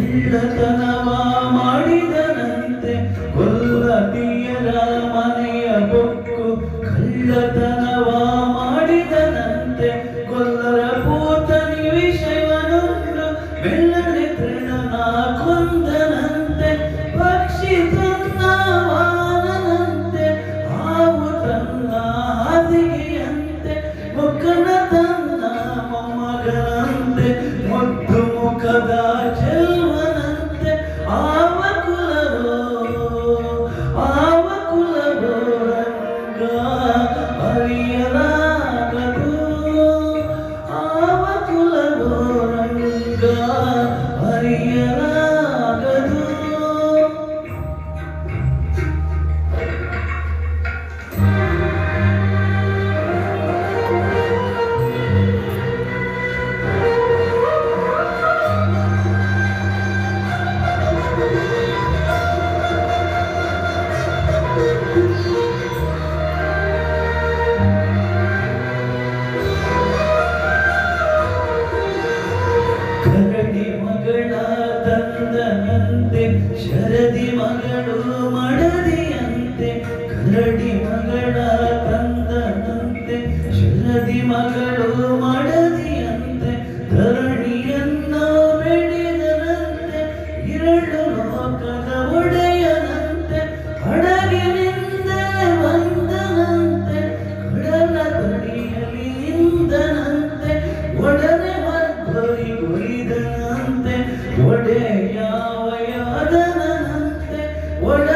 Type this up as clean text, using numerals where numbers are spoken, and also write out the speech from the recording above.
ಕಳ್ಳತನವ ಮಾಡಿದನಂತೆ ಕೊಲ್ಲದಿಯರ ಮನೆಯ ಬೊಕ್ಕು ಕಳ್ಳತನವ ಮಾಡಿದನಂತೆ ಕೊಲ್ಲರ ಪೂತನಿ ವಿಷಯವನುಂಡು ಬೆಳ್ಳನೆ ತೃಣನ ಕೊಂದನಂತೆ ಪಕ್ಷಿ ತನ್ನ ವಾನನಂತೆ ಹಾವು ತನ್ನ ಹಾದಿಗೆಯಂತೆ ಮುಖನ ತನ್ನ ಮೊಮ್ಮಗನಂತೆ ಮುದ್ದು ಮುಖದ ಚೆಲ್ವನಂತೆ ಆವ ಕುಲವೋ ರಂಗ ಅರಿಯಲಾಗದು ಆವ ಕುಲವೋ ರಂಗ ಅರಿಯಲಾಗದು. ಕರಡಿ ಮಗಳ ತಂದನಂತೆ ಶರದಿ ಮಗಳು ಮಡದಿಯಂತೆ ಕರಡಿ ಮಗಳ ತಂದನಂತೆ ಶರದಿ ಮಗಳು ಮಡದಿಯಂತೆ ಧರಣಿಯನ್ನ ಬೆಳೆದನಂತೆ ಎರಡು ಲೋಕದ ಒಡೆಯನಂತೆ ಹಡಗಿನಿಂದ ಬಂದನಂತೆ ಕಡಲ ತಡಿಯಲ್ಲಿ ನಿಂದನಂತೆ ಒಡನೆ ಒಡೆಯಾವಯಾದನಂತೆ ಒಡ